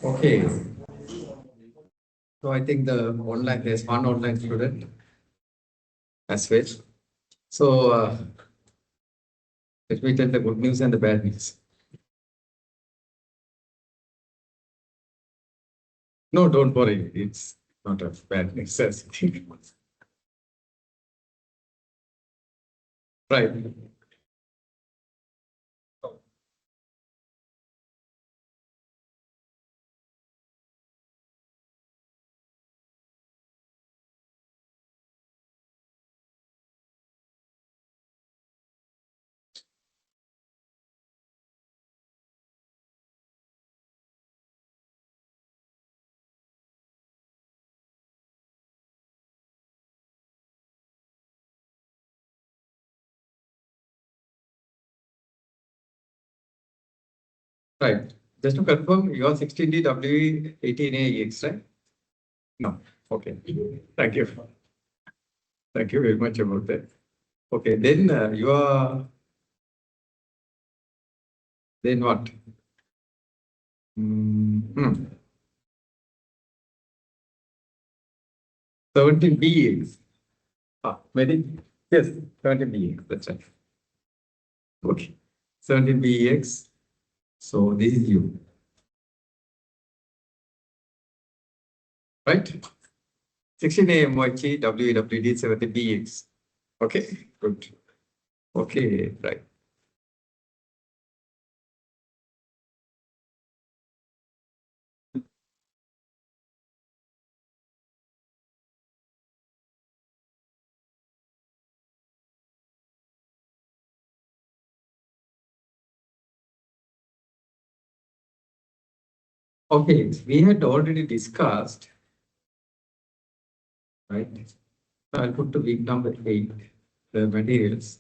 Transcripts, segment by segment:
Okay. So I think there's one online student as well. So let me tell the good news and the bad news. No, don't worry. It's not a bad news. Right. Right. Just to confirm, you are 16D WE 18A EX, right? No. Okay. Thank you. Thank you very much about that. Okay. Then you are. Then what? Hmm. 17B EX. Very. Yes. 17B EX. That's right. Okay. 17B EX. So this is you. Right? 16A MYG WWD 17BX. Okay, good. Okay, right. Okay, we had already discussed, right? So I'll put to week number 8, the materials.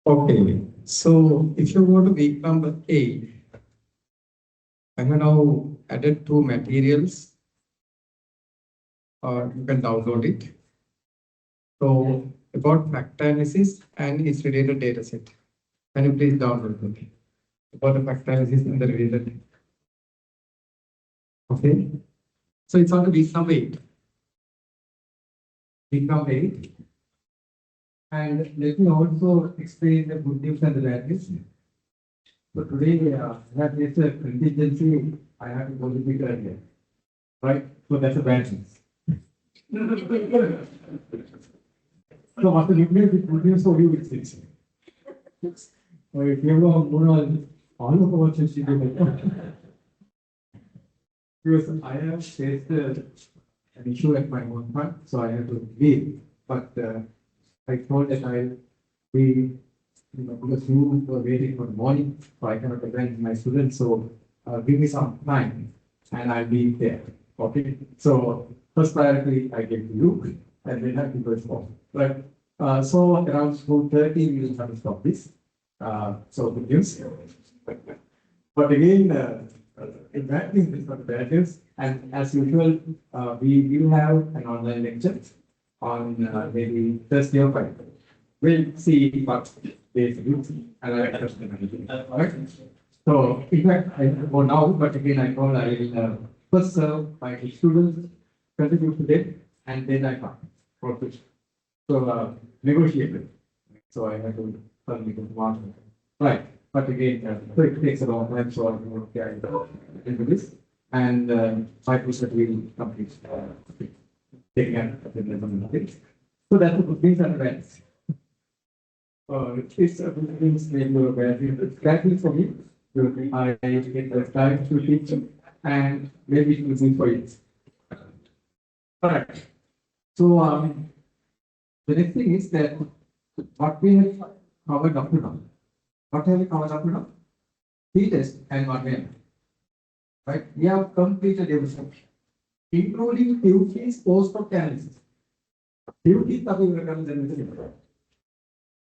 Okay, so if you go to week number 8, I have now added 2 materials. You can download it. So about factor analysis and its related data set. Can you please download it? About the factor analysis and the related. Okay. So it's on the become 8. Become 8. And let me also explain the good news and the bad news. So today, that is a contingency. I have to go to big earlier. Right? So that's a bad news. So what the good news for you is this. If you have all of what you should do. Because I have faced an issue at my own front, so I have to leave. But I told that I'll be, because you were waiting for the morning, so I cannot attend my students. So give me some time, and I'll be there. Okay. So first priority I give to you, and then I can go forward. Right. So around 4:30 we will have to stop this. So good news. But again. In bad news, it's not bad news. And as usual, we will have an online lecture on maybe Thursday or Friday. We'll see what they do, and I'll trust them. Alright. So, in fact, I don't go now, but again, I told I will first serve my students, contribute to them, and then I come. So, negotiate. So, I have to tell me to one. Right. But again, so it takes a long time, so I will get into this. And 5% will complete taking out the so that's the good things and events. It's a good things maybe it's gradually for me. I get the time to teach and maybe it will be for you. Alright. So the next thing is that what we have covered up to now. What have we covered up to now? T-test and what we have. Right? We have completed everything, including duties post-op analysis. Duties are going.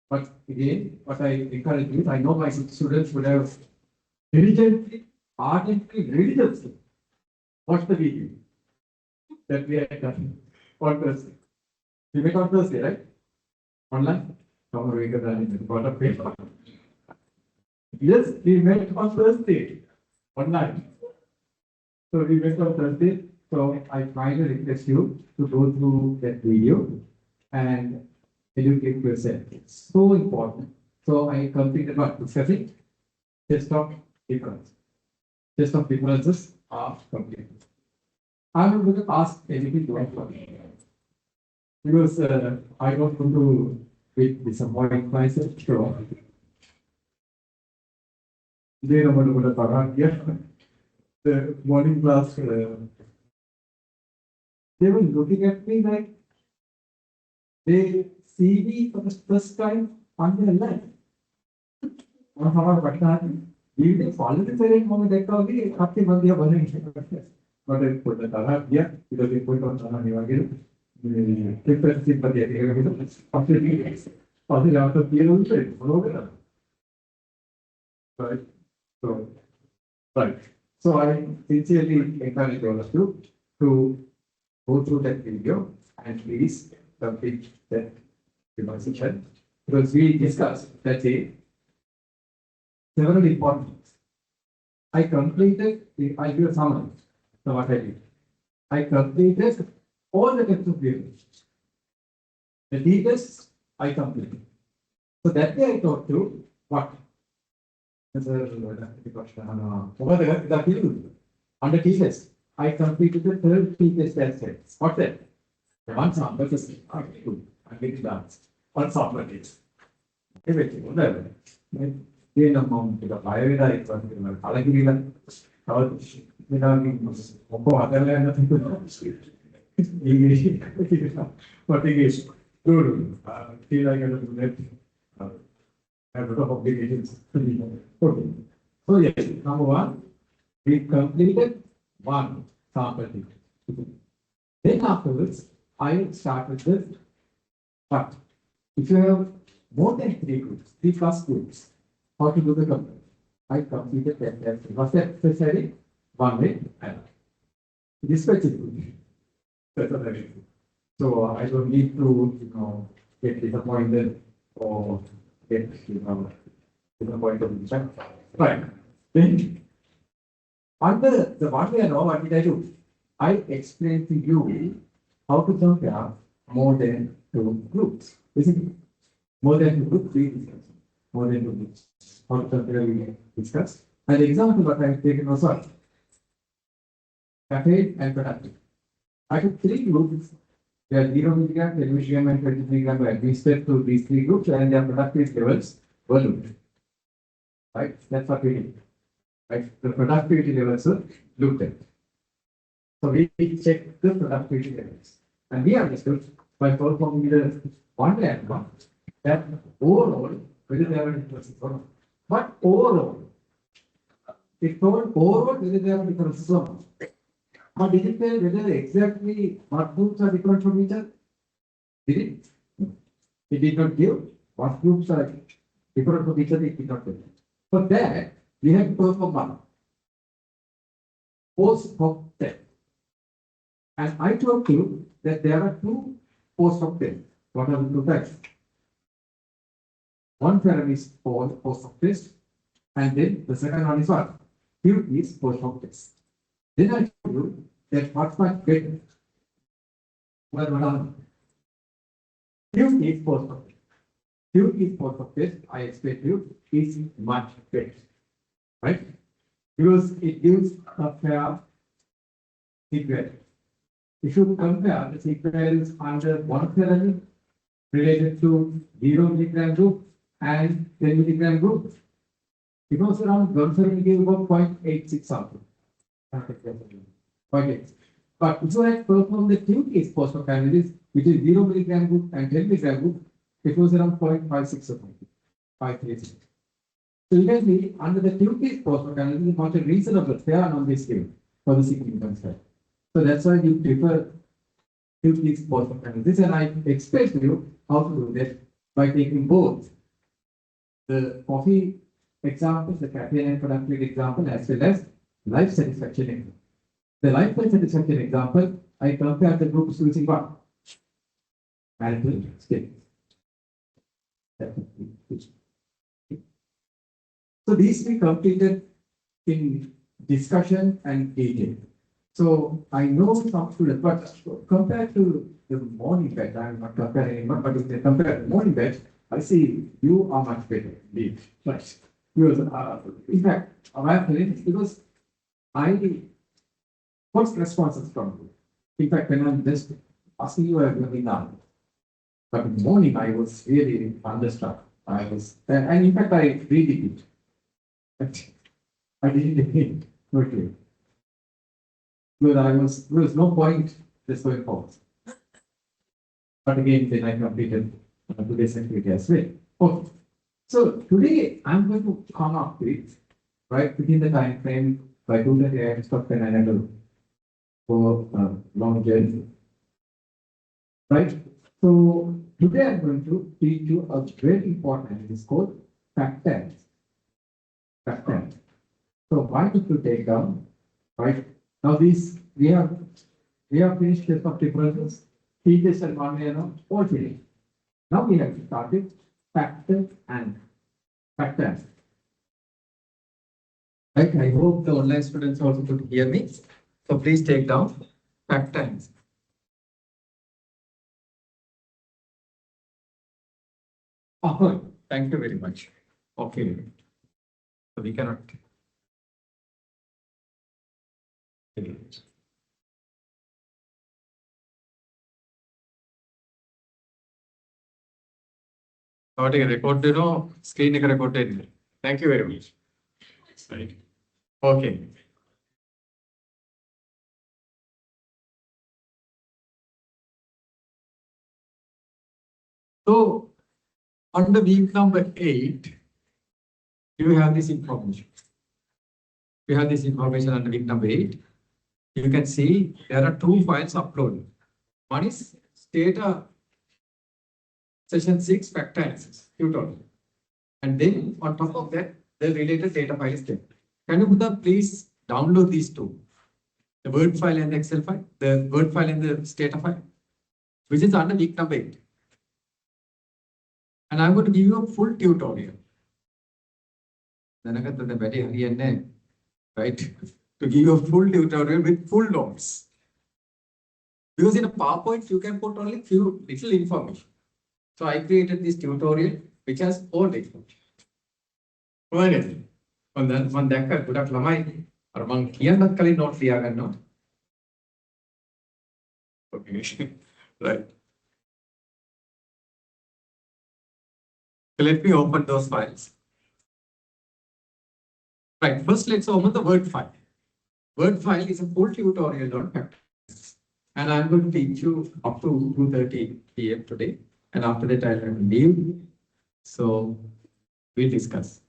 But again, what I encourage you, I know my students would have diligently, ardently, religiously watched the video that we had done on Thursday. We met on Thursday, right? Online? Yes, we met on Thursday, online. So we met on Thursday. So I finally request you to go through that video and educate yourself. It's so important. So I completed what? Discussing test of difference. Test of differences are completed. I'm going to ask anything to me because I don't want to be disappointed myself. So the morning class, they were looking at me like they see me for the first time on their life. Even follow the parent moment that only after one year, but I put the Tara here because they put on Tara Nivagil. Different sympathy after 3 days. After 3 years, right? So, right. So I sincerely encourage all of you to go through that video and please complete that demonstration because we discussed that day several important things. I completed, I'll give a summary. So what I did. I completed all the tests of videos. The T-tests I completed. So that day I taught you what? Under T-test, I completed the third T-test test. What's that? One sample is good. I'm getting dance. One sample is. Everything, whatever. Then a moment to the fire, I was Alagila. What is good? Feel like I don't do that. Have a lot of obligations. Okay. So yes, number one, we completed one sample. Then afterwards, I started with but if you have more than 3 groups, 3+ groups, how to do the company? I completed that test. Was that necessary? One way and this is good. That's what I mean. So I don't need to get disappointed or get disappointed. Right. Then under the 1 way and all, what did I do? I explained to you how to compare more than two groups. Isn't it? More than two groups, we discussed. More than two groups. How to compare we discussed. And the example that I have taken was what? Caffeine and productive. I took three groups. They are 0 milligram, 10 milligram, and 20 milligram were administered to these three groups, and their productivity levels were looked. Right? That's what we did. Right? The productivity levels were looked at. So we checked the productivity levels. And we understood by performing the one landmark that overall, whether they are differences or not. But overall, it told overall whether there are differences or not. But did it tell whether exactly what groups are different from each other? Did it? It did not give what groups are different from each other, it did not tell. For that, we have to perform one. Post hoc test. And I told you that there are two post hoc tests. What are the two types? One parameter is called post hoc test, and then the second one is what? Q is post hoc test. Then I told you that what's much better? Well, Q is post hoc test. Q is post hoc test, I expect you, is much better. Right? Because it gives a fair equation. If you compare the sequence under one parameter related to 0 milligram group and 10 milligram group, it was around 170 gave about 0.86 something. 0.8. But if you had performed the two case post hoc analysis, which is 0 milligram group and 10 milligram group, it was around 0.56 or something. 536. So you can see under the two case post hoc analysis, not a reasonable fair on this scale for the significance side. So that's why you prefer two case post hoc analysis, and I expect you how to do that by taking both the coffee example, the caffeine and productivity example, as well as life satisfaction example. The life satisfaction example, I compare the groups using what? Marital status. So these we completed in discussion and detail. So I know some students, but compared to the morning batch, I'm not comparing anyone, but if they compare the morning batch, I see you are much better, indeed. Right. Because, in fact, I have telling this because I got responses from you. In fact, when I'm just asking you, I'm going now. But in the morning, I was really thunderstruck. I was, and in fact, I read it. But I didn't read it. Okay. Because there was no point just going forward. But again, then I completed today's activity as well. Okay. So today I'm going to come up with, right, within the time frame by 2:30 I stopped and I had to go long journey. Right? So today I'm going to teach you a very important, it is called factors. Factors. So why did you take down? Right? Now these we have finished test of differences, features and non all finished. Now we have to start with factors and factors. Right, I hope the online students also could hear me. So please take down factors. Oh, thank you very much. Okay. So we cannot. Recorded screen recorded. Thank you very much. Right. Okay. So on the week number 8, you have this information. You have this information on the week number 8. You can see there are two files uploaded. One is data session 6 factor analysis tutorial. And then on top of that, the related data file is there. Can you please download these two? The Word file and the Excel file, the Word file and the data file, which is under week number 8. And I'm going to give you a full tutorial. Right? To give you a full tutorial with full notes. Because in a PowerPoint, you can put only few little information. So I created this tutorial which has all the information. Right. And then one that could have Lamai or among Kian Kali not Liagan, no? Okay. Right. So let me open those files. Right. First, let's open the Word file. Word file is a full tutorial on factors. And I'm going to teach you up to 2:30 p.m. today. And after that, I'll have to leave. So we'll discuss.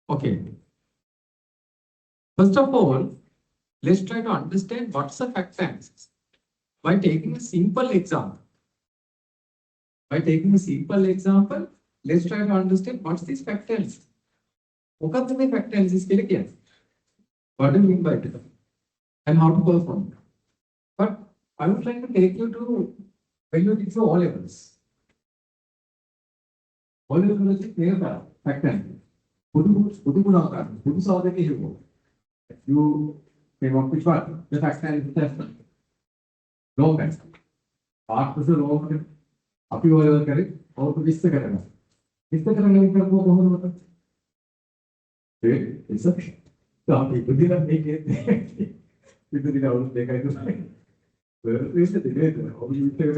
Okay. First of all, let's try to understand what's the fact analysis by taking a simple example. Let's try to understand what's this fact analysis. What do you mean fact analysis? What do you mean by it? And how to perform it? But I would like to take you to when you did O levels. O levels is clear fact analysis. You came up with what? The fact analysis test. Wrong answer. Part was the wrong. Up you all correct. How to miss the correct. Miss the correct. It's a so people didn't make it. People didn't make it. Well, it's a debate. How do you take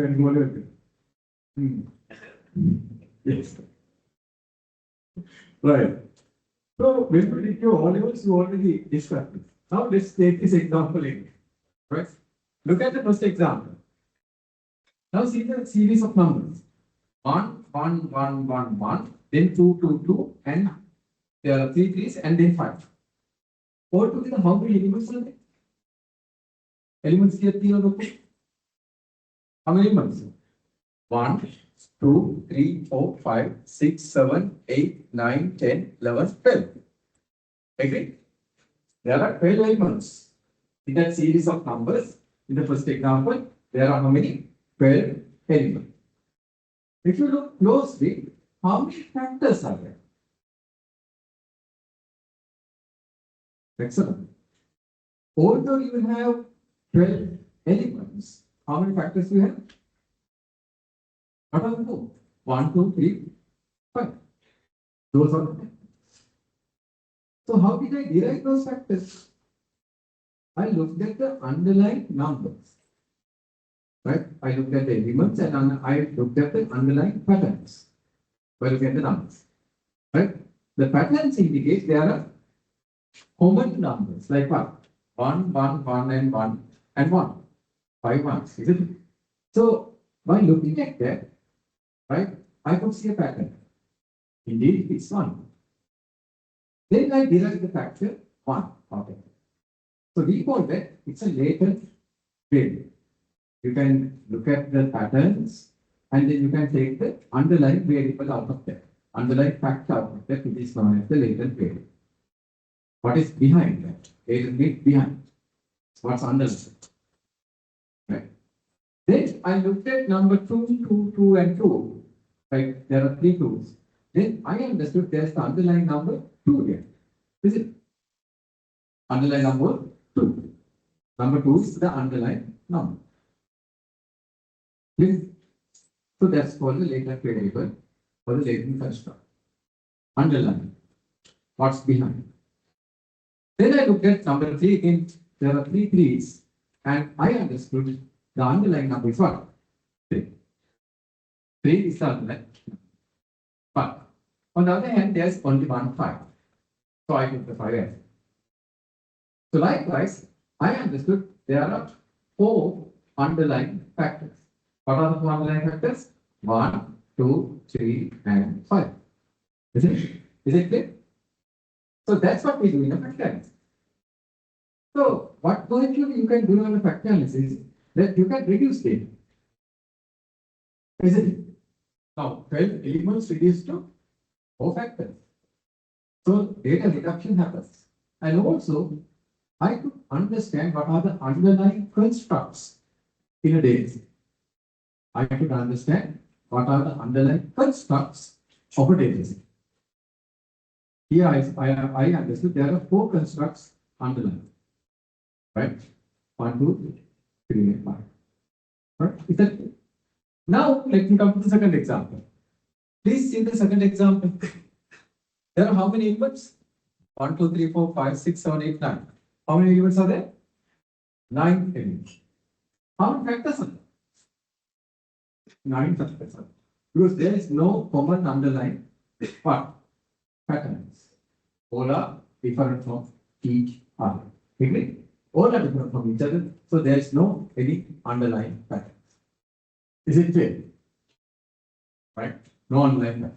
it? Yes. Right. So when you did your O levels, you already discussed it. Now let's take this example in. Right? Look at the first example. Now see the series of numbers. 1, 1, 1, 1, 1, then 2, 2, 2, and there are 3 3s, and then 5. All together, how many elements are there? Elements here, 3 or how many elements? 1, 2, 3, 4, 5, 6, 7, 8, 9, 10, 11, 12. Agree? There are 12 elements in that series of numbers. In the first example, there are how many? 12 elements. If you look closely, how many factors are there? Excellent. Although you have 12 elements, how many factors do you have? What are the four? 1, 2, 3, 5. Those are the factors. So how did I derive those factors? I looked at the underlying numbers. Right? I looked at the elements and I looked at the underlying patterns. I look at the numbers. Right? The patterns indicate there are common numbers like what? 1, 1, 1, and 1. 5 ones, isn't it? So by looking at that, right, I could see a pattern. Indeed, it's 1. Then I derive the factor 1. Okay. So we call that it's a latent variable. You can look at the patterns and then you can take the underlying variable out of that. Underlying factor out of that, which is known as the latent variable. What is behind that? Latent means behind. What's underlying? Right. Then I looked at number 2, 2, 2, and 2. Right? There are 3 2s. Then I understood there's the underlying number 2 here. Is it? Underlying number 2. Number 2 is the underlying number. Please. So that's called the latent variable or the latent construct. Underlying. What's behind? Then I looked at number 3 again. There are 3 3s, and I understood the underlying number is what? 3. 3 is the underlying. But on the other hand, there's only 1 5. So I took the 5 as. So likewise, I understood there are 4 underlying factors. What are the 4 underlying factors? 1, 2, 3, and 5. Is it clear? So that's what we do in a factor analysis. So what virtually you can do in a factor analysis is that you can reduce data. Is it? Now 12 elements reduced to 4 factors. So data reduction happens. And also I could understand what are the underlying constructs in a data set. I could understand what are the underlying constructs of a data set. Here I understood there are 4 constructs underlying. Right? 1, 2, 3, and 5. Right? Is that clear? Now, let me come to the second example. Please see the second example. There are how many elements? 1, 2, 3, 4, 5, 6, 7, 8, 9. How many elements are there? 9 elements. How many factors are there? 9 factors are there. Because there is no common underlying what? Patterns. All are different from each other. Agree? All are different from each other. So there is no any underlying patterns. Is it clear? Right? No underlying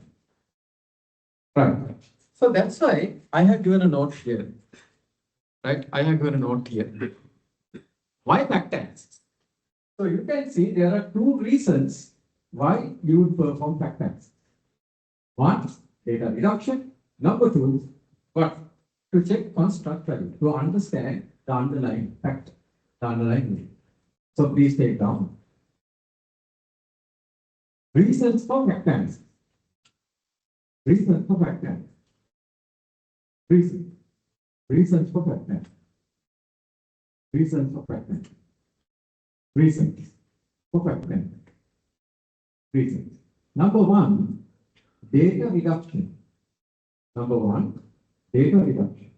pattern. Right. So that's why I have given a note here. Right? I have given a note here. Why factors? So you can see there are two reasons why you would perform factors. One, data reduction. Number two, what? To check construct value, to understand the underlying factor, the underlying value. So please take down reasons for factors. Reasons for factors. Reasons for factors. Reasons for factors. Reasons for factors. Reasons. Number one, data reduction. Number one, data reduction.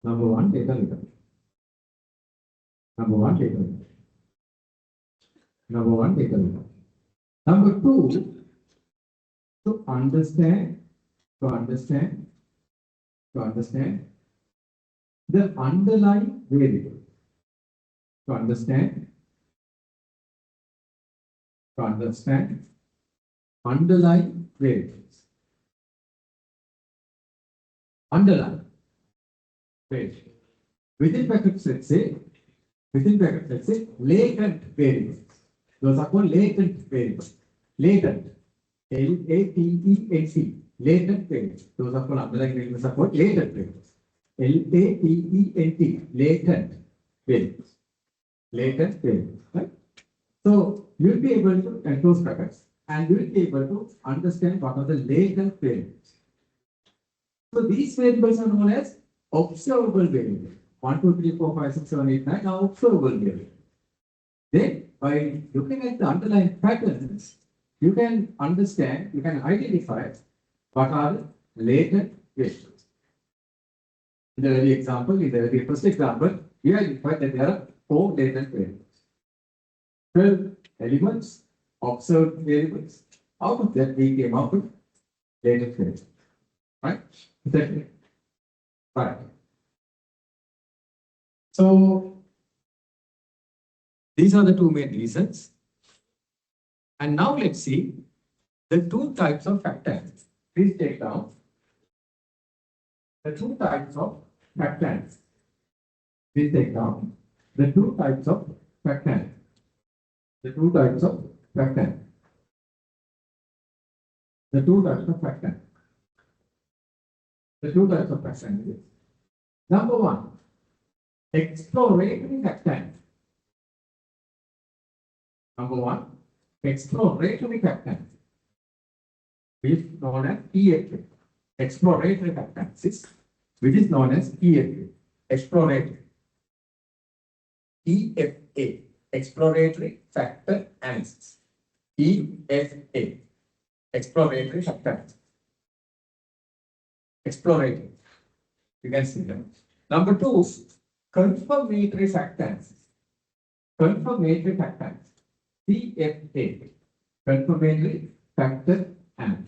Number one, data reduction. Number one, data reduction. Number one, data reduction. Number two, to understand the underlying variable. To understand underlying variables. Underlying variables. Within brackets, let's say, latent variables. Those are called latent variables. Latent. L-A-T-E-N-T. Latent variables. Those are called underlying variables are called latent variables. L-A-T-E-N-T. Latent variables. Latent variables. Right? So you will be able to close brackets and you will be able to understand what are the latent variables. So these variables are known as observable variables. 1, 2, 3, 4, 5, 6, 7, 8, 9 are observable variables. Then, by looking at the underlying patterns, you can understand, you can identify what are the latent variables. In the early example, in the very first example, we identified that there are 4 latent variables. 12 elements, observed variables. Out of that, we came up with latent variables. Right? Exactly. Right. So, these are the two main reasons. And now let's see the two types of factors. Please take down the two types of factors. Please take down the two types of factors. The two types of factors. The two types of factors. The two types of factors. Number one, exploratory factors. Number one, exploratory factors, which is known as EFA. Exploratory factors, which is known as EFA. Exploratory. EFA. Exploratory factor analysis. EFA. Exploratory factors. Exploratory. You can see them. Number two, confirmatory factors. Confirmatory factors. CFA. Confirmatory factor analysis.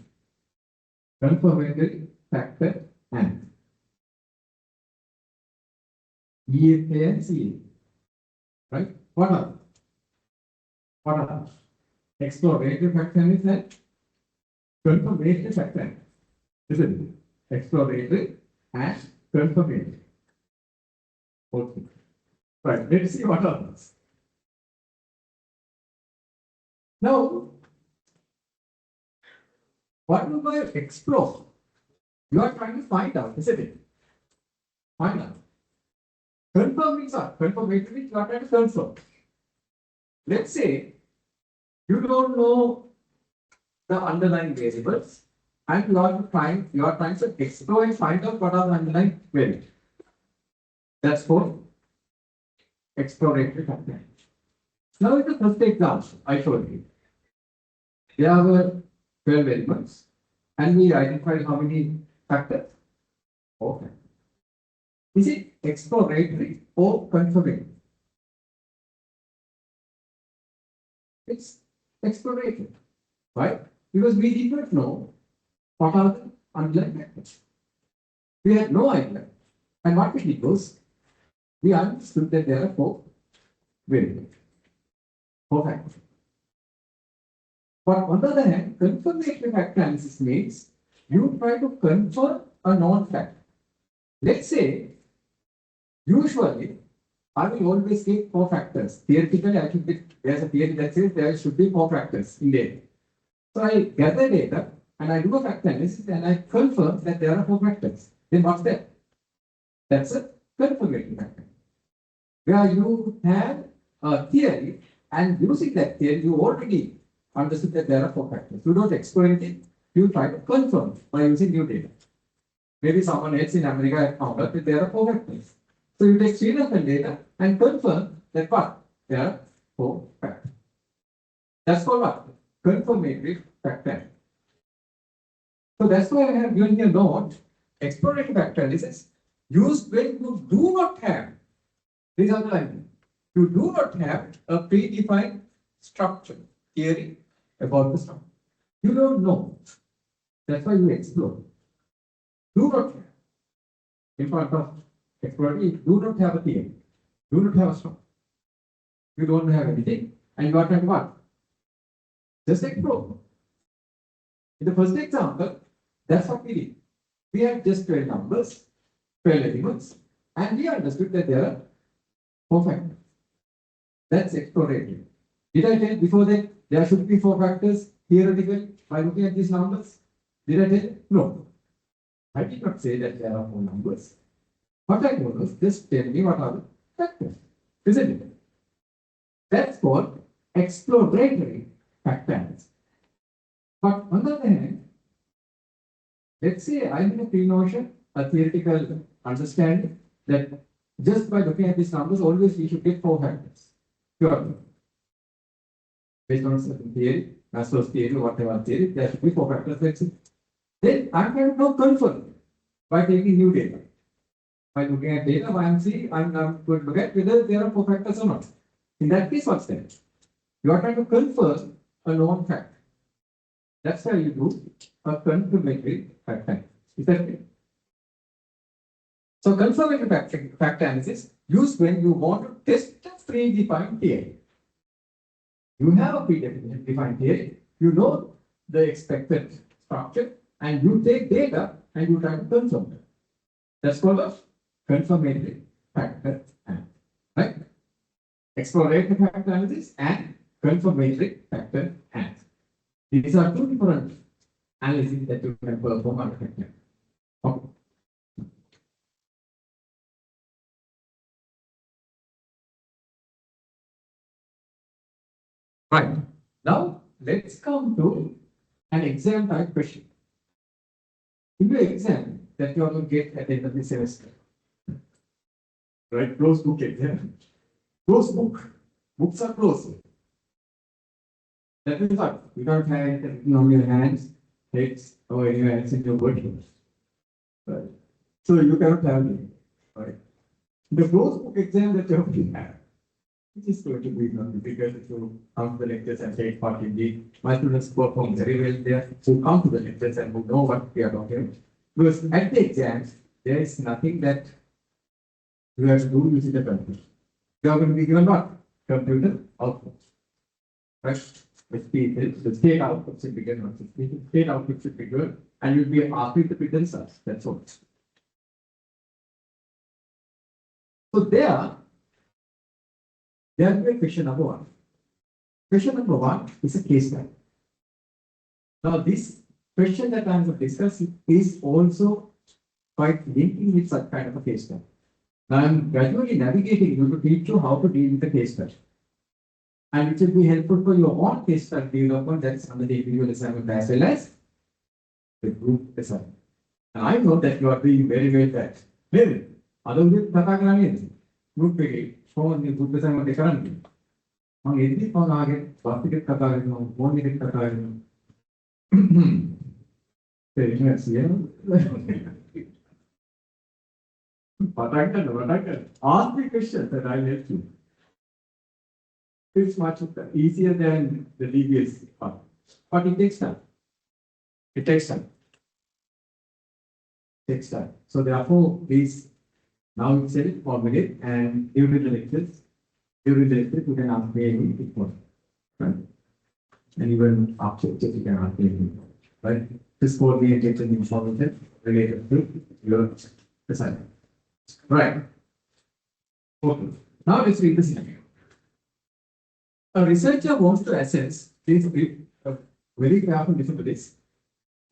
Confirmatory factor analysis. EFA and CFA. Right? What are exploratory factor analysis and confirmatory factor analysis? Isn't it? Exploratory and confirmatory. Okay. Right. Let's see what are those. Now, what do I explore? You are trying to find out, isn't it? Find out. Confirm means what? Confirmatory, you are trying to confirm. Let's say you don't know the underlying variables and you are trying to explore and find out what are the underlying variables. That's called exploratory factor. Now in the first example I showed you, there were 12 elements and we identified how many factors? 4 factors. Is it exploratory or confirmatory? It's exploratory. Why? Because we did not know what are the underlying factors. We had no idea. And what we did was, we understood that there are 4 variables, 4 factors. But on the other hand, confirmatory factor analysis means you try to confirm a known fact. Let's say, usually, I will always take 4 factors. Theoretically, I should be, there's a theory that says there should be 4 factors in data. So I gather data and I do a factor analysis and I confirm that there are 4 factors. Then what's that? That's a confirmatory factor. Where you have a theory and using that theory, you already understood that there are 4 factors. You don't explore anything, you try to confirm by using new data. Maybe someone else in America has found out that there are 4 factors. So you take Srilankan data and confirm that what? There are 4 factors. That's called what? Confirmatory factor. So that's why I have given here note, exploratory factor analysis used when you do not have, these are the lines, you do not have a predefined structure, theory about the structure. You don't know. That's why you explore. Do not have. In front of exploratory, do not have a theory. Do not have a structure. You don't have anything. And you are trying to what? Just explore. In the first example, that's what we did. We had just 12 numbers, 12 elements, and we understood that there are 4 factors. That's exploratory. Did I tell before that there should be 4 factors theoretically by looking at these numbers? Did I tell you? No. I did not say that there are 4 numbers. What I told was just tell me what are the factors, isn't it? That's called exploratory factors. But on the other hand, let's say I'm in a pre-notion, a theoretical understanding that just by looking at these numbers, always we should get 4 factors. Purely. Based on a certain theory, Maslow's theory, or whatever theory, there should be 4 factors. Let's see. Then I'm going to now confirm by taking new data. By looking at data, I'm going to look at whether there are 4 factors or not. In that case, what's that? You are trying to confirm a known fact. That's why you do a confirmatory factor. Is that clear? So confirmatory factor analysis used when you want to test a predefined theory. You have a predefined theory, you know the expected structure, and you take data and you try to confirm it. That's called a confirmatory factor analysis. Right? Exploratory factor analysis and confirmatory factor analysis. These are 2 different analyses that you can perform on a factor. Okay. Right. Now, let's come to an exam type question. In the exam that you are going to get at the end of the semester, right? Closed book exam. Closed book. Books are closed. That means what? You don't have anything on your hands, heads, or anywhere else in your body. Right. So you cannot have it. Right. The closed book exam that you have to have, which is going to be difficult if you come to the lectures and take part in the. My students perform very well there, who come to the lectures and who know what we are talking about. Because at the exams, there is nothing that you have to do using the computer. You are going to be given what? Computer output. Right? The state output should be given, the state output should be good, and you'll be asked to repeat the results. That's all. So there will be question number 1. Question number 1 is a case study. Now, this question that I am going to discuss is also quite linking with such kind of a case study. Now, I am gradually navigating you to teach you how to deal with the case study. And it will be helpful for your own case study development, that's under the individual assignment as well as the group assignment. And I know that you are doing very well that. Maybe, other than Group phone එක බුද්ධ සංගමයට කරන්නේ. මම එද්දි phone ආගේ bus ticket කතා කරනවා, phone එකත් කතා කරනවා. ඒක සියන. Ask me questions that I'll help you. It's much easier than the DBS part. But it takes time. It takes time. Takes time. So therefore, please now itself formulate and during the lectures, you can ask me any question. Right? And even after lectures, you can ask me anything. Right? Just call me and get an information related to your assignment. Right. Okay. Now let's read this scenario. A researcher wants to assess, please be very careful listen to this.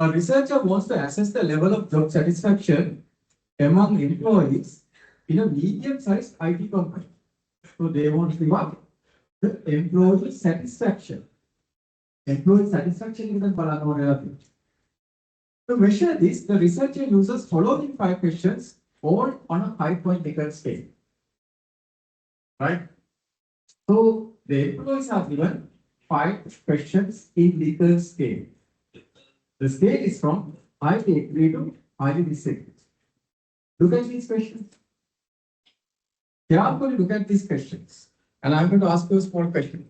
A researcher wants to assess the level of job satisfaction among employees in a medium-sized IT company. So they want to see what? The employee satisfaction. Employee satisfaction is the parameter. To measure this, the researcher uses following 5 questions, all on a 5-point Likert scale. Right? So the employees are given 5 questions in Likert scale. The scale is from highly agree to highly disagree. Look at these questions. Carefully look at these questions. And I'm going to ask you a small question.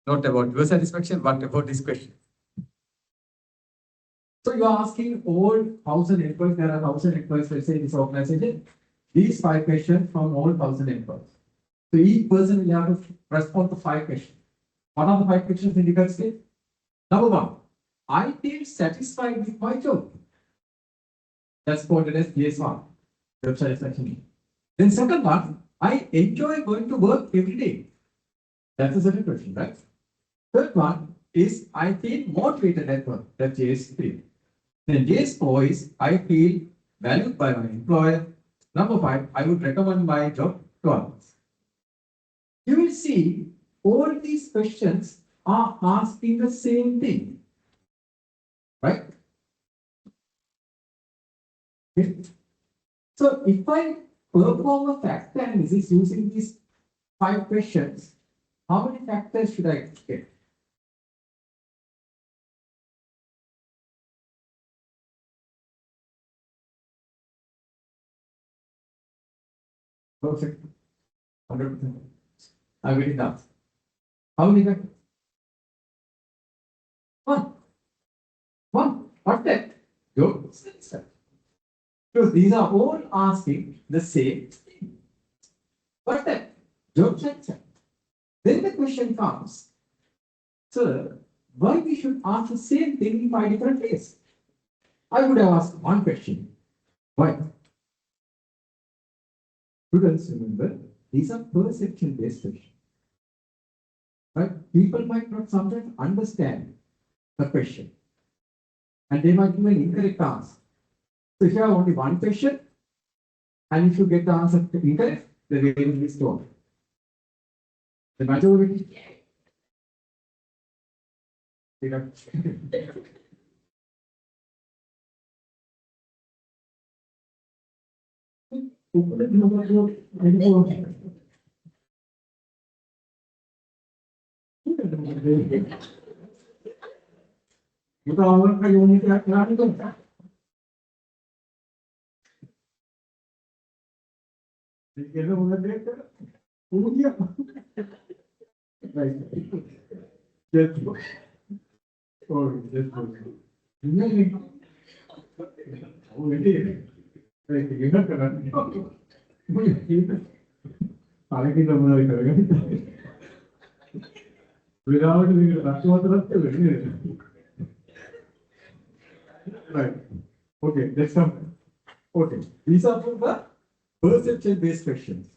Not about your satisfaction, but about this question. So you are asking all 1,000 employees, there are 1,000 employees, let's say in this organization, these 5 questions from all 1,000 employees. So each person will have to respond to 5 questions. What are the 5 questions in Likert scale? Number 1, I feel satisfied with my job. That's called as PS1, job satisfaction. Then second one, I enjoy going to work every day. That's the second question, right? Third one is I feel motivated at work. That's JS3. Then JS4 is I feel valued by my employer. Number 5, I would recommend my job to others. You will see all these questions are asking the same thing. Right? Okay. So if I perform a factor analysis using these 5 questions, how many factors should I get? Perfect. 100%. I'm getting that. How many factors? 1. 1. What's that? Good. Because these are all asking the same thing. What's that? Job satisfaction. Then the question comes, sir, why we should ask the same thing in 5 different ways? I would have asked one question. Why? Students, remember, these are perception-based questions. Right? People might not sometimes understand the question. And they might give an incorrect answer. So if you have only one question, and if you get the answer incorrect, the way will be stored. The majority. Right. Okay, let's come. Okay, these are for the perception-based questions.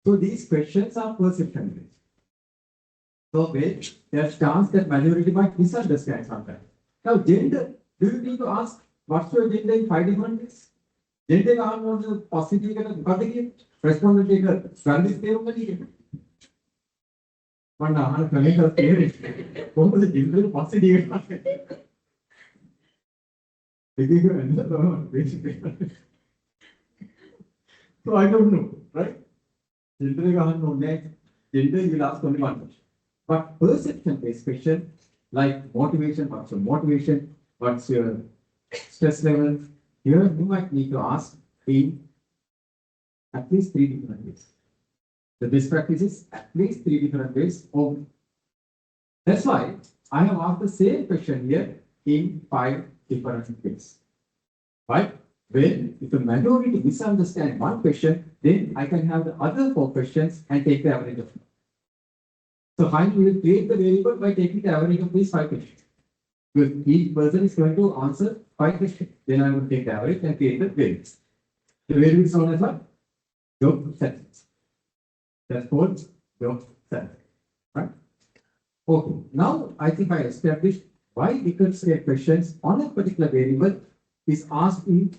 So these questions are perception-based. So there's chance that majority might misunderstand sometimes. Now, gender, do you need to ask what's your gender in 5 different ways? Gender is positive and respondent take value. One hour, clinical theory. What was the gender positive? So I don't know, right? Gender you will ask only one question. But perception-based question, like motivation, what's your motivation, what's your stress level, here you might need to ask in at least 3 different ways. The best practice is at least 3 different ways. That's why I have asked the same question here in 5 different ways. Right? When if the majority misunderstand one question, then I can have the other 4 questions and take the average of it. So finally, we will create the variable by taking the average of these 5 questions. Because each person is going to answer 5 questions. Then I will take the average and create the variables. The variable is known as what? Job satisfaction. That's called job satisfaction. Right? Okay. Now I think I established why Likert scale questions on a particular variable is asked in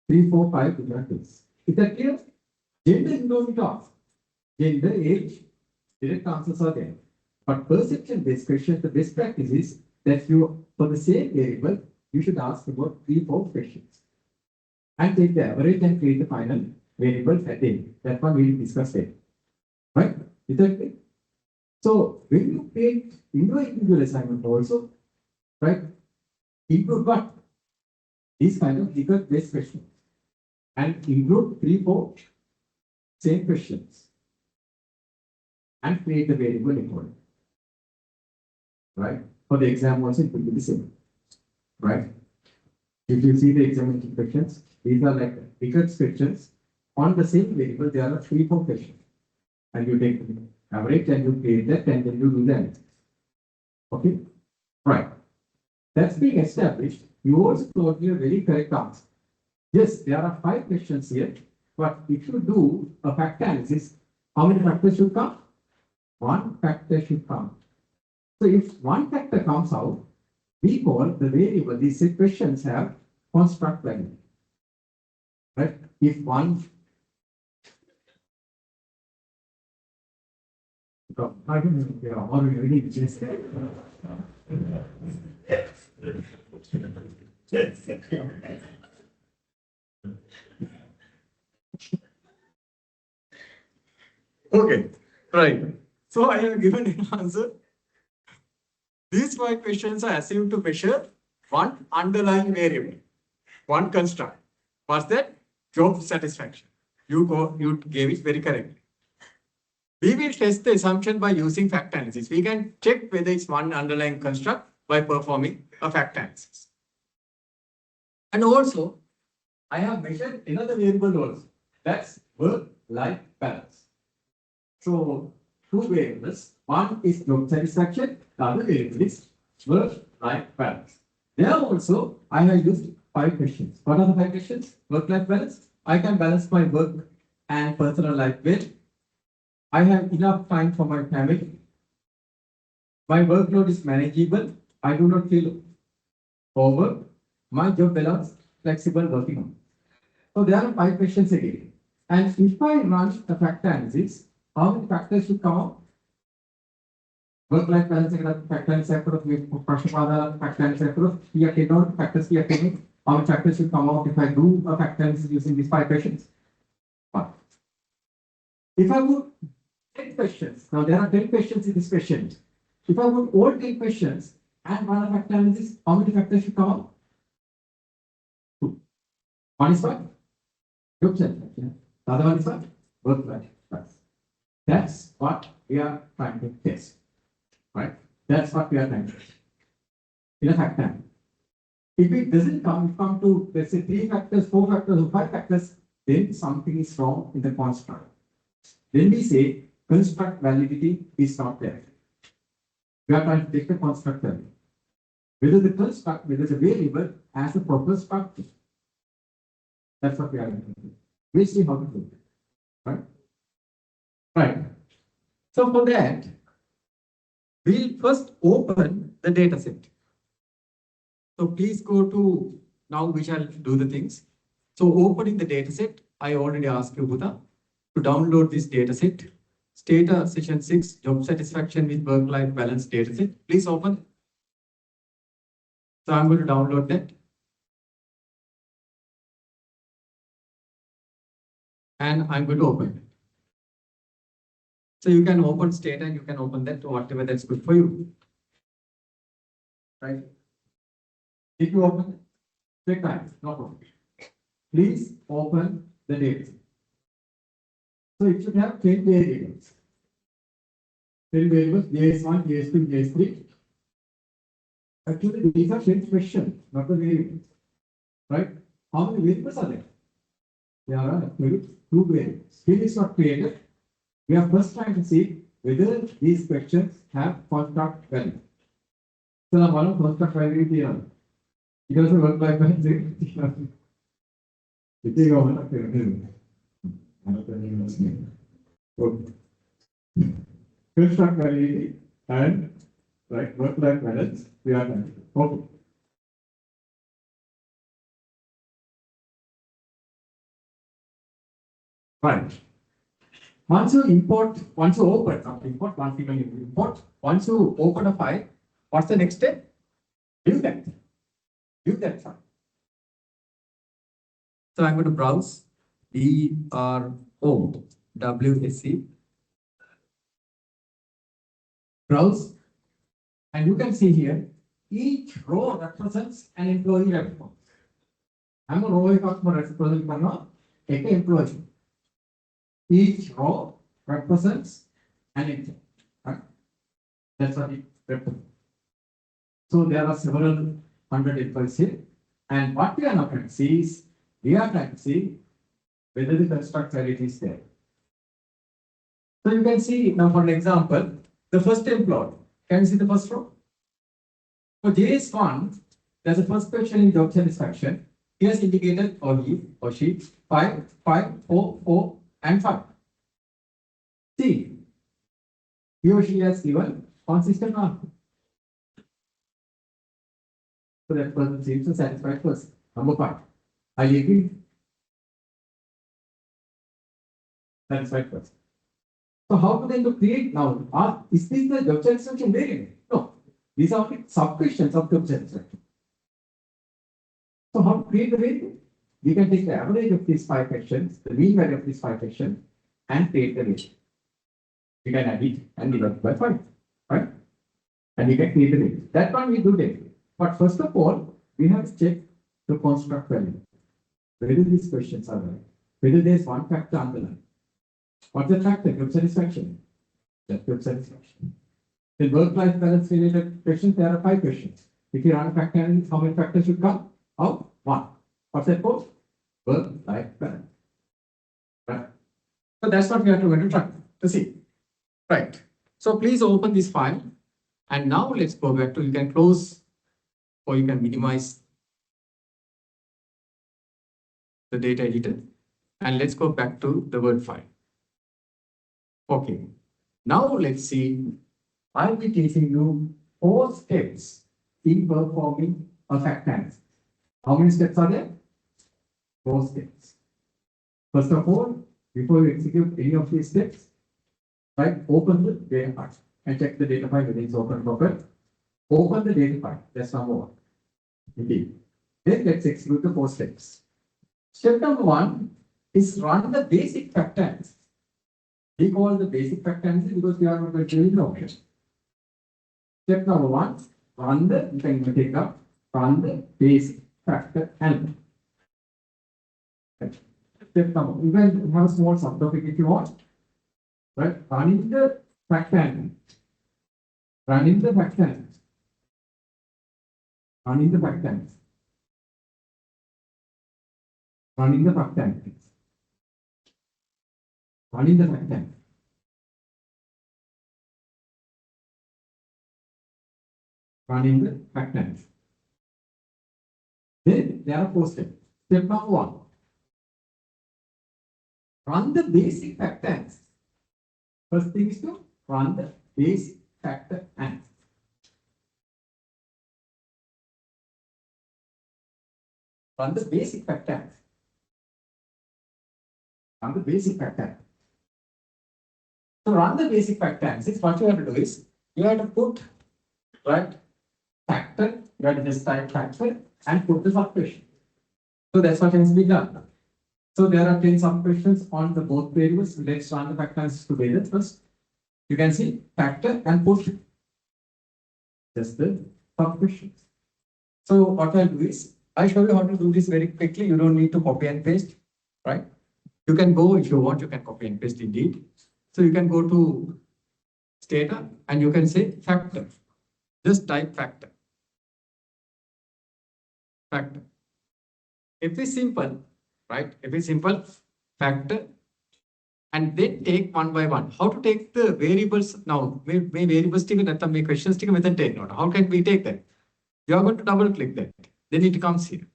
3, 4, 5 different ways. Is that clear? Gender you don't need to ask. Gender, age, direct answers are there. But perception-based questions, the best practice is that you, for the same variable, you should ask about 3, 4 questions. And take the average and create the final variable at the end. That one we will discuss later. Right? Is that clear? So when you create individual assignment also, right? Include what? These kind of Likert-based questions. And include 3, 4 same questions. And create the variable accordingly. Right? For the exam also it will be the same. Right? If you see the examination questions, these are like Likert questions. On the same variable, there are 3, 4 questions. And you take the average and you create that and then you do that. Okay? Right. That's being established. You also told me a very correct answer. Yes, there are 5 questions here. But if you do a factor analysis, how many factors should come? 1 factor should come. So if 1 factor comes out, we call the variable, these questions have construct value. Right? If 1 I don't know, already just okay, right. So I have given an answer. These 5 questions are assumed to measure one underlying variable, one construct. What's that? Job satisfaction. You gave it very correctly. We will test the assumption by using factor analysis. We can check whether it's one underlying construct by performing a factor analysis. And also, I have measured another variable also. That's work-life balance. So, 2 variables. One is job satisfaction, the other variable is work-life balance. There also, I have used 5 questions. What are the 5 questions? Work-life balance. I can balance my work and personal life well. I have enough time for my family. My workload is manageable. I do not feel overworked. My job allows flexible working hours. So there are 5 questions again. And if I run a factor analysis, how many factors should come out? Work-life balance factor analysis factor analysis factors how many factors should come out if I do a factor analysis using these 5 questions? 1. If I would 10 questions. Now there are 10 questions in this question. If I put all 10 questions and run a factor analysis, how many factors should come out? 2. One is what? Job satisfaction. The other one is what? Work-life balance. That's what we are trying to test. Right? That's what we are trying to test. In a factor analysis. If it doesn't come to, let's say, 3 factors, 4 factors, or 5 factors, then something is wrong in the construct. Then we say construct validity is not there. We are trying to take the construct value. Whether the construct, whether the variable has a proper structure. That's what we are going to do. We'll see how to do it. Right? Right. So for that, we'll first open the data set. So please go to, now we shall do the things. So opening the data set, I already asked you, Buddha, to download this data set. Stata session 6, job satisfaction with work-life balance dataset. Please open. So I'm going to download that. And I'm going to open it. So you can open state and you can open that to whatever that's good for you. Right? If you open, take time, no problem. Please open the data. So it should have 10 variables. 10 variables, JS1, JS2, JS3. Actually, these are 10 questions, not the variables. Right? How many variables are there? There are actually 2 variables. Here is not created. We are first trying to see whether these questions have construct value. So now one of construct value here. It doesn't work like that. It is one of the construct value and right work-life balance. We are done. Okay. Right. Once you open, not import, once you import, once you open a file, what's the next step? View that file. So I'm going to browse BROWSE. Browse, and you can see here, each row represents an employee record. I'm a row represent an employee. Each row represents an employee. Right? That's what it represents. So there are several hundred employees here. And what we are not trying to see is, we are trying to see whether the construct value is there. So you can see now, for an example, the first employee. Can you see the first row? For JS1, there's a first question in job satisfaction. He has indicated, or he or she, 5, 5, 4, 4, and 5. See, he or she has given consistent answer. So that person seems a satisfied person. Number 5. I agree. Satisfied person. So how to then to create now? Is this the job satisfaction variable? No. These are the sub-questions of job satisfaction. So how to create the variable? We can take the average of these 5 questions, the mean value of these 5 questions, and create the variable. We can add it and divide by 5. Right? And we can create the variable. That one we do later. But first of all, we have to check the construct value. Whether these questions are right. Whether there is one factor underlying. What's the factor? Job satisfaction. That's job satisfaction. In work-life balance related questions, there are 5 questions. If you run a factor analysis, how many factors should come out? 1. What's that for? Work-life balance. Right. So that's what we are going to try to see. Right. So please open this file. And now let's go back to, you can close or you can minimize the data editor. And let's go back to the Word file. Okay. Now let's see. I'll be teaching you 4 steps in performing a fact analysis. How many steps are there? 4 steps. First of all, before you execute any of these steps, right, open the data file and check the data file whether it's open properly. Open the data file. That's number 1. Indeed. Then let's execute the 4 steps. Step number 1 is run the basic fact analysis. We call the basic fact analysis because we are not going to use the option. Step number 1, run the, you can take up, run the basic factor analysis. Step number, you can have a small subtopic if you want. Right? Running the fact analysis. Running the fact analysis. Running the fact analysis. Running the fact analysis. Running the fact analysis. Running the fact analysis. Then there are 4 steps. Step number 1. Run the basic fact analysis. First thing is to run the basic factor analysis. Run the basic factor analysis. Run the basic factor analysis. To run the basic factor analysis, what you have to do is, you have to put, right, factor, you have to just type factor and put the sub-question. So that's what has been done. So there are 10 sub-questions on the both variables. Let's run the fact analysis together first. You can see factor and quotient. Just the top questions. So what I'll do is, I show you how to do this very quickly. You don't need to copy and paste, right? You can go, if you want, you can copy and paste indeed. So you can go to Stata and you can say factor. Just type factor. Factor. If it's simple, right? If it's simple, factor, and then take one by one. How to take the variables now? May variables take a may questions take within 10 note. How can we take that? You are going to double click that. Then it comes here.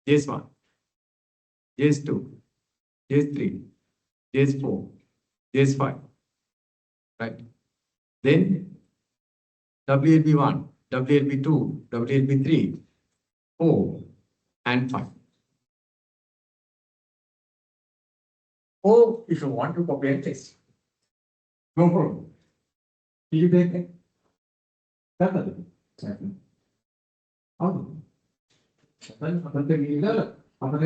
JS1, JS2, JS3, JS4, JS5. Right? Then WLB1, WLB2, WLB3, 4, and 5. Or if you want to copy and paste, no problem. Did you take it? That's it. How? Then after the after the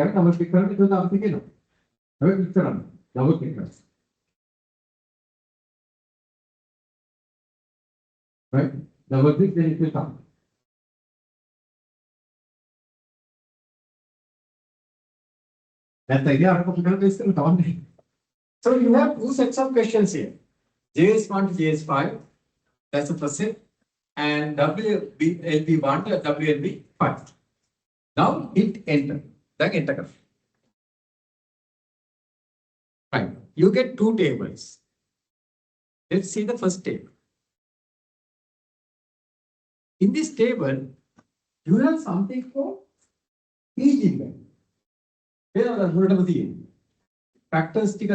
I will pick up the application. I will pick up. Double click. Right? Double click, then it will come. That's the idea. So you have two sets of questions here. JS1 to JS5, that's the first set, and WLB1 to WLB5. Now hit enter. Then enter. Right. You get two tables. Let's see the first table. In this table, you have something called EG. Factors here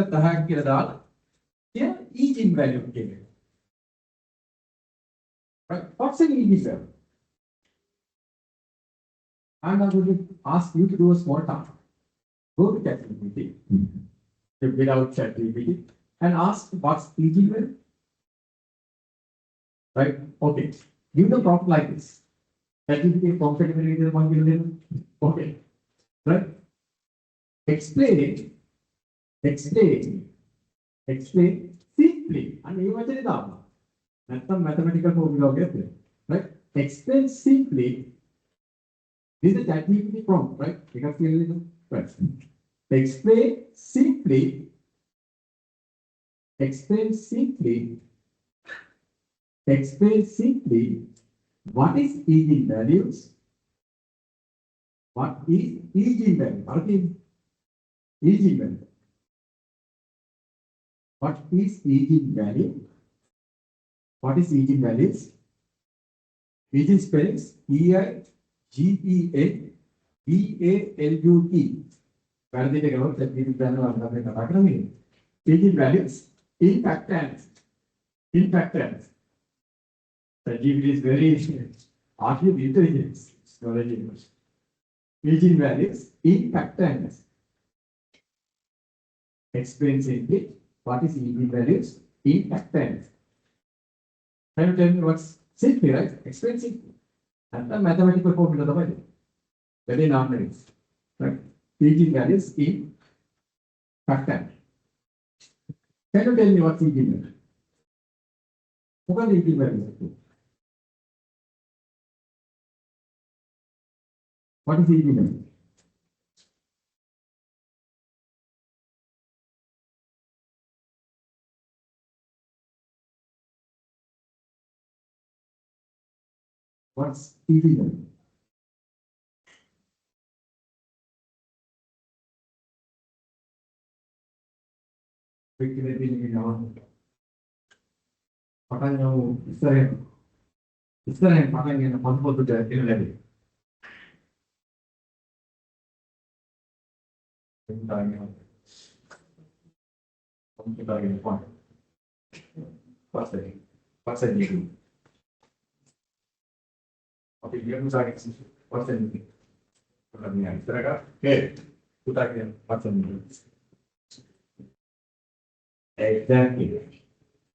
EG value given. Right? What's an EG value? I'm going to ask you to do a small task. Go to ChatGPT, without ChatGPT, and ask what's EG value. Right? Okay. Give the prompt like this. ChatGPT compatibility is 1 million. Okay. Right? Explain simply. And you mentioned it up. That's some mathematical formula, right? Explain simply. This is ChatGPT prompt, right? Because right. Explain simply what is EG values. What is EG value? What is EG value? What is EG value? What is EG values? EG spells EIGEN VALUE. EG values impactance. The GPT is very artificial intelligence. EG values impactance. Explain simply what is EG values impactance. Can you tell me what's simply, right? Explain simply. And the mathematical formula very normal, right? EG values impactance. Can you tell me what's EG value? What is EG value? What is EG value? What's EG value? What's the issue? Okay, you have to what's the issue? Okay, what's the issue? Exactly.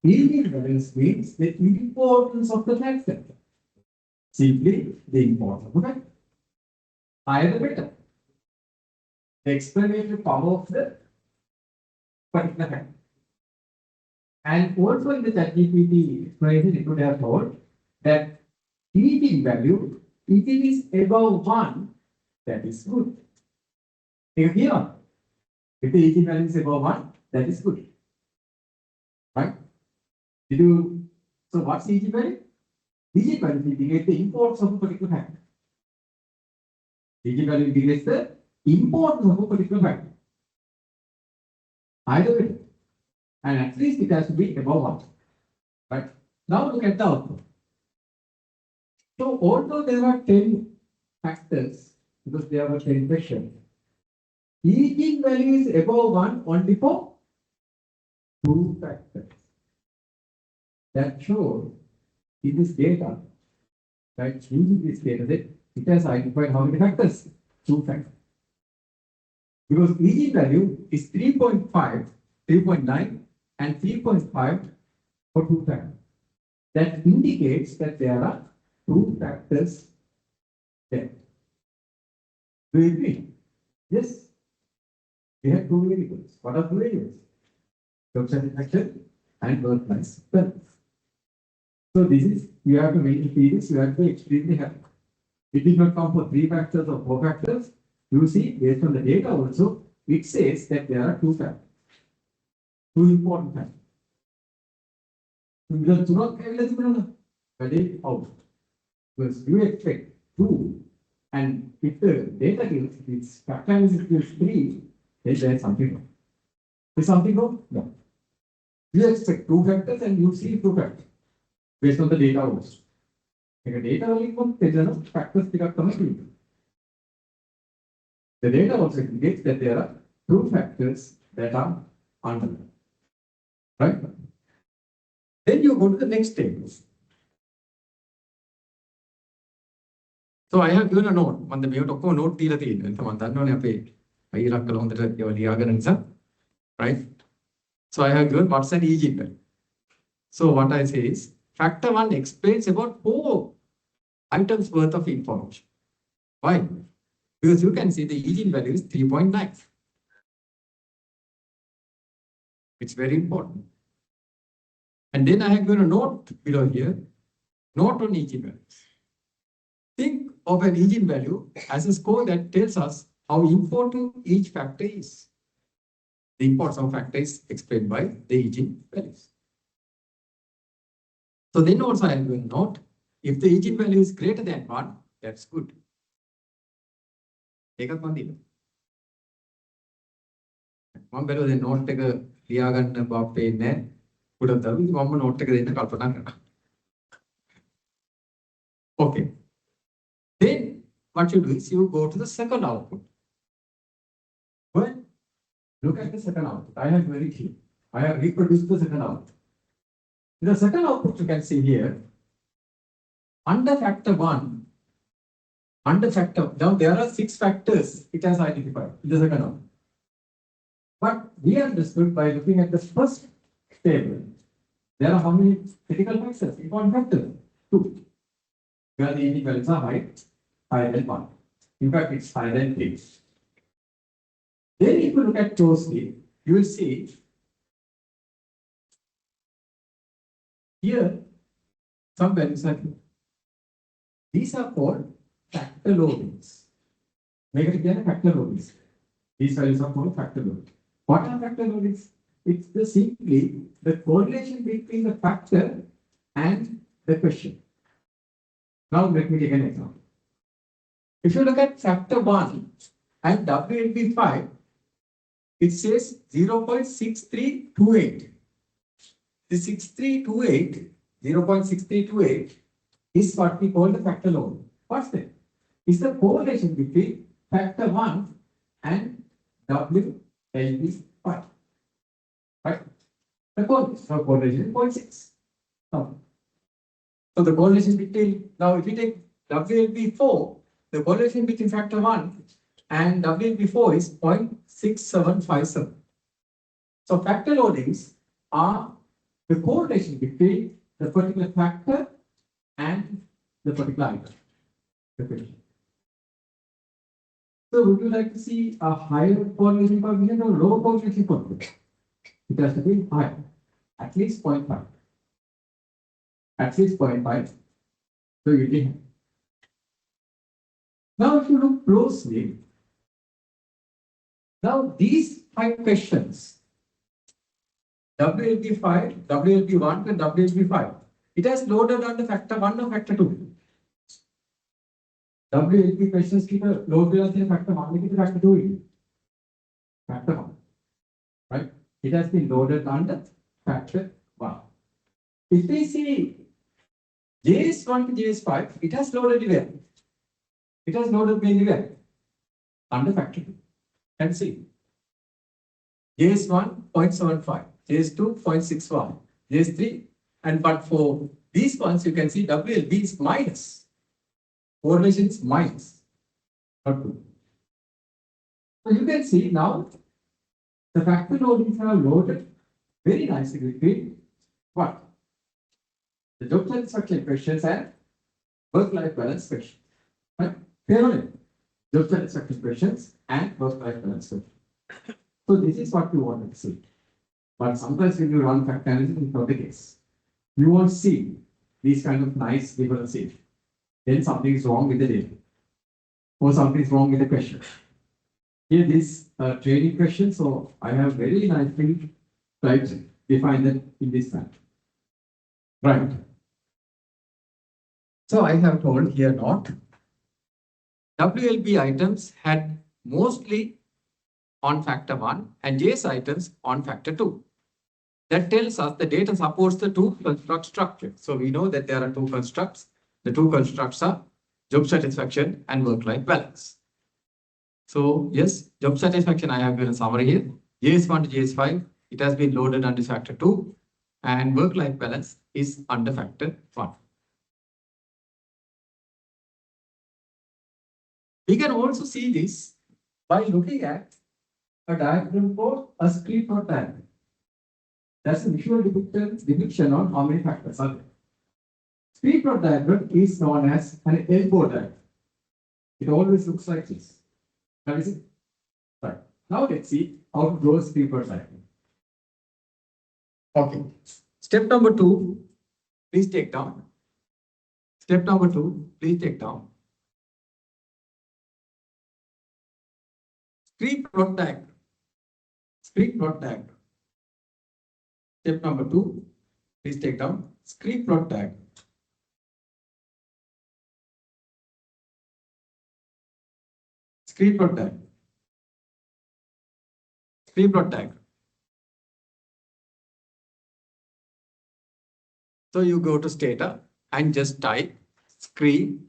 EG values means the importance of the factor. Simply the importance of the factor. Higher the better. The explanatory power of the particular factor. And also in the ChatGPT explanation, it would have told that Eugene value, if it is above 1, that is good. Here, if the Eugene value is above 1, that is good. Right? Did you, so what's Eugene value? Eugene value indicates the importance of a particular factor. Eugene value indicates the importance of a particular factor. Either way. And at least it has to be above 1. Right? Now look at the output. So although there are 10 factors, because there were 10 questions, each value is above 1 only for 2 factors. That shows in this data, right, using this data set, it has identified how many factors? 2 factors. Because each value is 3.5, 3.9 and 3.5 for 2 factors. That indicates that there are 2 factors there. Do you agree? Yes. We have 2 variables. What are 2 variables? Job satisfaction and work-life balance. So this is, you have to make it this, you have to be extremely happy. It did not come for 3 factors or 4 factors. You see, based on the data also, it says that there are 2 factors. 2 important factors. Because do not eligible, but it out. Because you expect 2, and if the data gives its factor analysis gives 3, then there is something wrong. Is something wrong? No. You expect 2 factors and you see 2 factors based on the data also. If the data only comes, there are factors pick up coming. The data also indicates that there are 2 factors that are underlined. Right? Then you go to the next table. So I have given a note. On the note dila තියෙනවා. මම දන්නවනේ අපේ අයියලක් කළ හොඳට ඒවා ලියාගෙන නිසා. Right? So I have given what's an Egypt value. So what I say is factor 1 explains about 4 items worth of information. Why? Because you can see the Egypt value is 3.9. It's very important. And then I have given a note below here, note on Egypt values. Think of an Egypt value as a score that tells us how important each factor is. The importance of factor is explained by the Egypt values. So then also I will note, if the Egypt value is greater than 1, that's good. ඒකත් මන්දිද? මම බැලුවා දැන් note එක ලියාගන්න බව පේන්නේ නැහැ. උඩට දාලා මම note එක දෙන්න කල්පනා කරා. Okay. Then what you do is you go to the second output. Well, look at the second output. I have very clear. I have reproduced the second output. In the second output, you can see here, under factor 1, under factor, now there are 6 factors it has identified in the second output. But we understood by looking at the first table, there are how many critical factors? Important factors? 2. Where the values are higher than 1. In fact, it's higher than 3. Then if you look at closely, you will see here some values are here. These are called factor loadings. Make it again factor loadings. These values are called factor loadings. What are factor loadings? It's simply the correlation between the factor and the question. Now let me take an example. If you look at factor 1 and WLB5, it says 0.6328. The 0.6328 is what we call the factor load. What's that? It's the correlation between factor 1 and WLB5. Right? The correlation is 0.6. So the correlation between, now if we take WLB4, the correlation between factor 1 and WLB4 is 0.6757. So factor loadings are the correlation between the particular factor and the particular item. So would you like to see a higher correlation coefficient or lower correlation coefficient? It has to be higher. at least 0.5. At least 0.5. So you did. Now, if you look closely, now these 5 questions, WLB5, WLB1 and WLB5, it has loaded under factor 1 or factor 2. WLB questions की load factor 1 लेकिन factor 2 factor 1, right? It has been loaded under factor 1. If we see JS1 to JS5, it has loaded where? It has loaded mainly where? Under factor 2. And see, JS1 0.75, JS2 0.61, JS3, and but for these ones you can see WLB is minus. Correlation is minus, not 2. So you can see now the factor loadings are loaded very nicely between what? The job satisfaction questions and work-life balance questions. Right? Fair job satisfaction questions and work-life balance questions. So this is what you want to see. But sometimes when you run factor analysis, it's not the case. You won't see these kind of nice differences. Then something is wrong with the data. Or something is wrong with the question. Here this training question, so I have very nicely tried to define that in this time. Right. So I have told here not. WLB items had mostly on factor 1 and JS items on factor 2. That tells us the data supports the 2 construct structure. So we know that there are 2 constructs. The 2 constructs are job satisfaction and work-life balance. So yes, job satisfaction I have given a summary here. JS1 to JS5, it has been loaded under factor 2 and work-life balance is under factor 1. We can also see this by looking at a diagram called a screen plot diagram. That's a visual depiction on how many factors are there. Screen plot diagram is known as an elbow diagram. It always looks like this. That is it. Right. Now let's see how to draw a screen plot diagram. Okay. Step number 2, please take down. Step number 2, please take down. Screen plot diagram. Screen plot diagram. Step number 2, please take down screen plot diagram. Screen plot diagram. Screen plot diagram. So you go to Stata and just type screen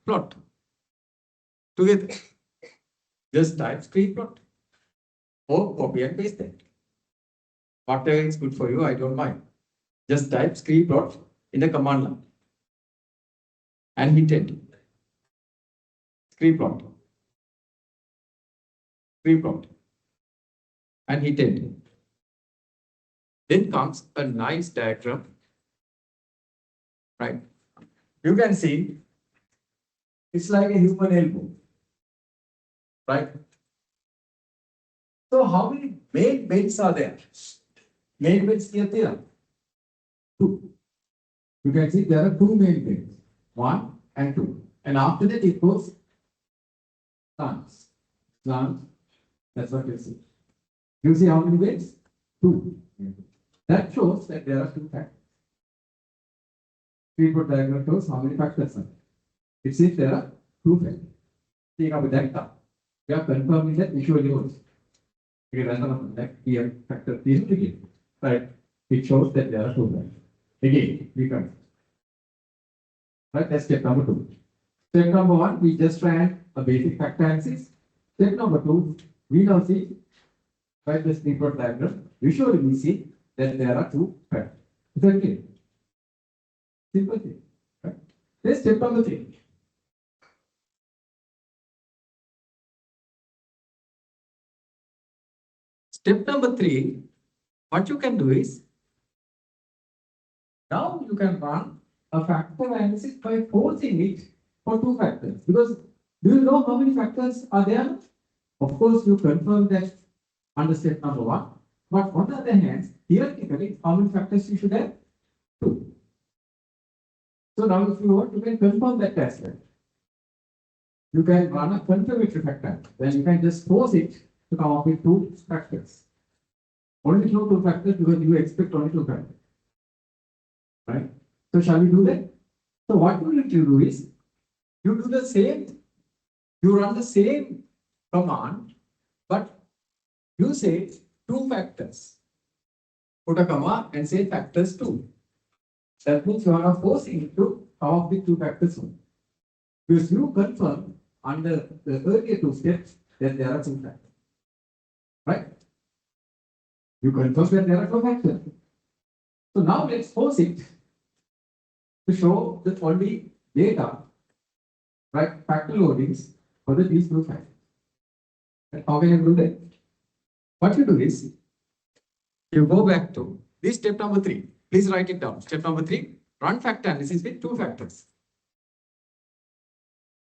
plot. Together. Just type screen plot. Or copy and paste that. Whatever is good for you, I don't mind. Just type screen plot in the command line. And hit enter. Screen plot. Screen plot. And hit enter. Then comes a nice diagram. Right. You can see it's like a human elbow. Right. So how many main beds are there? Main beds here there. 2. You can see there are 2 main beds. 1 and 2. And after that it goes slants. Slants. That's what you see. You see how many beds? 2. That shows that there are 2 factors. Screen diagram shows how many factors are there. It says there are 2 factors. See now with that, we are confirming that visually also. Here factor 3 again. Right? It shows that there are 2 factors. Again, we confirm. Right? That's step number 2. Step number 1, we just ran a basic factor analysis. Step number 2, we now see by the screen plot diagram, visually we see that there are 2 factors. Is that clear? Simple thing. Right? Then step number 3. Step number 3, what you can do is, now you can run a factor analysis by forcing it for 2 factors. Because do you know how many factors are there? Of course, you confirm that under step number 1. But on the other hand, theoretically, how many factors you should have? 2. So now if you want, you can confirm that as well. You can run a confirmatory factor. Then you can just force it to come up with 2 factors. Only show 2 factors because you expect only 2 factors. Right? So shall we do that? So what you need to do is, you do the same, you run the same command, but you say 2 factors. Put a comma and say factors 2. That means you are not forcing it to come up with 2 factors only. Because you confirm under the earlier 2 steps that there are 2 factors. Right? You confirm that there are 2 factors. So now let's force it to show the only data, right? Factor loadings for the these 2 factors. How can you do that? What you do is, you go back to this step number 3. Please write it down. Step number 3, run factor analysis with 2 factors.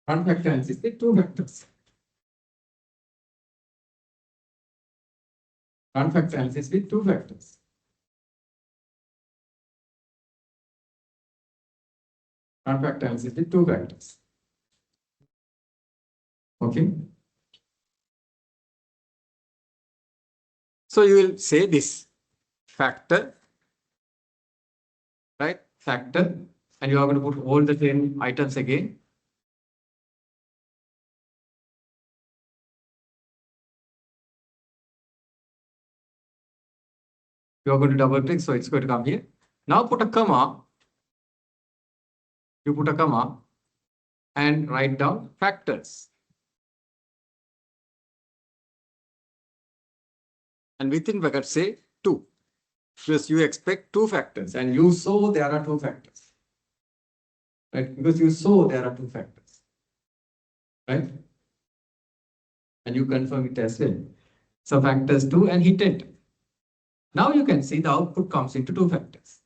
Run factor analysis with 2 factors. Run factor analysis with 2 factors. Run factor analysis with 2 factors. Okay. So you will say this factor, right? Factor, and you are going to put all the 10 items again. You are going to double click, so it's going to come here. Now put a comma. You put a comma and write down factors. And within brackets say 2. Because you expect 2 factors and you saw there are 2 factors. Right? Because you saw there are 2 factors. Right? And you confirm it as well. So factors 2 and hit enter. Now you can see the output comes into 2 factors.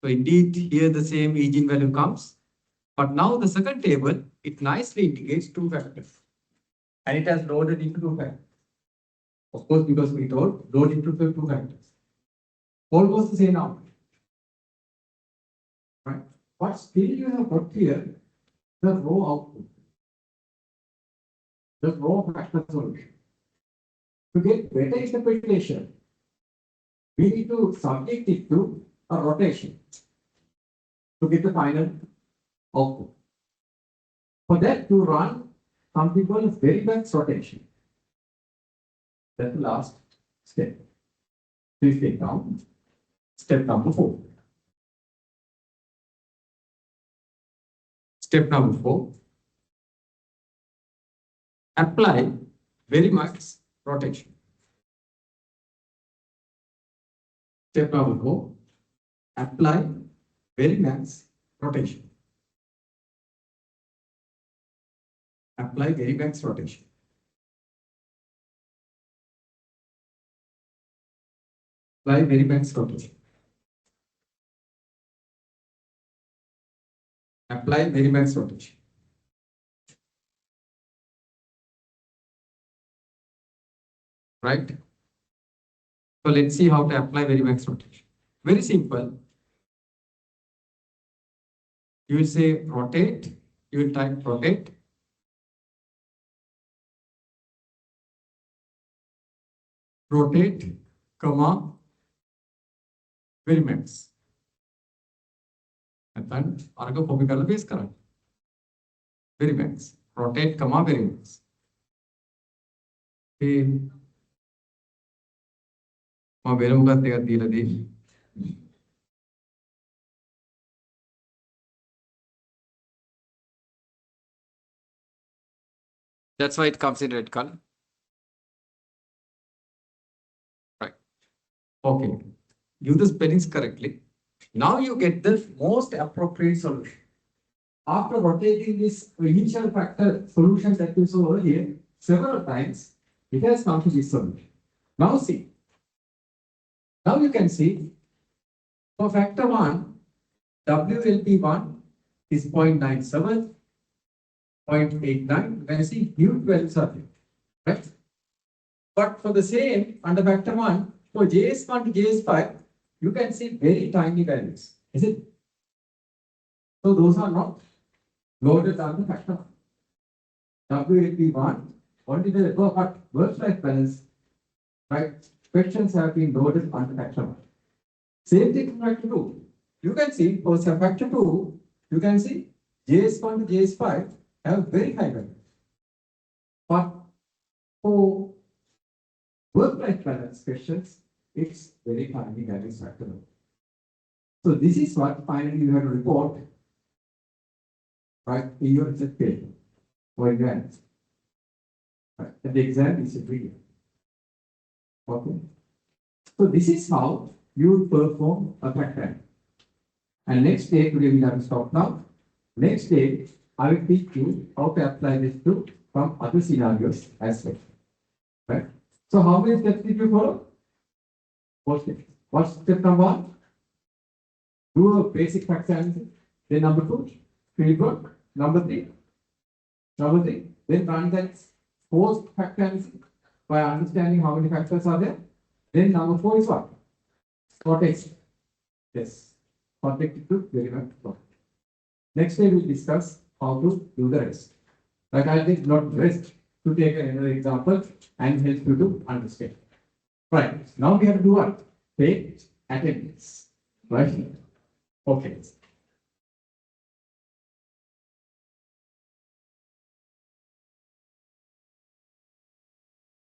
So indeed here the same Eigen value comes. But now the second table, it nicely indicates 2 factors. And it has loaded into 2 factors. Of course, because we told load into 2 factors. Almost the same output. Right? But still you have got here the raw output. The raw factor solution. To get better interpretation, we need to subject it to a rotation to get the final output. For that, to run something called Verimax rotation. That's the last step. Please take down step number 4. Step number 4. Apply Verimax rotation. Step number 4. Apply Verimax rotation. Apply Verimax rotation. Apply Verimax rotation. Apply Verimax rotation. Right? So let's see how to apply Verimax rotation. Very simple. You will say rotate. You will type rotate. Rotate, comma, Verimax. And then argo copy color base current. Verimax. Rotate, comma, Verimax. That's why it comes in red color. Right. Okay. Do the spellings correctly. Now you get the most appropriate solution. After rotating this initial factor solution that we saw earlier several times, it has come to this solution. Now see. Now you can see for factor 1, WLP1 is 0.97, 0.89. You can see huge values are there, right? But for the same under factor 1, for JS1 to JS5, you can see very tiny values. Is it? So those are not loaded under factor 1. WAP1, only the work-life balance, right? Questions have been loaded under factor 1. Same thing for factor 2. You can see for factor 2, you can see JS1 to JS5 have very high values. But for work-life balance questions, it's very tiny values factor 1. So this is what finally you have to report, right, in your research paper for exams. Right. And the exam is a video. Okay. So this is how you perform a factor. And next day, today we have to stop now. Next day, I will teach you how to apply this to from other scenarios as well. Right? So how many steps did you follow? 4 steps. What's step number 1? Do a basic factor analysis. Then number 2, field work. Number 3, then run that post factor analysis by understanding how many factors are there. Then number 4 is what? Context. Yes. Context to very much. Next day we'll discuss how to do the rest. Like I think not rest to take another example and help you to understand. Right. Now we have to do what? Take attendance. Right? Okay.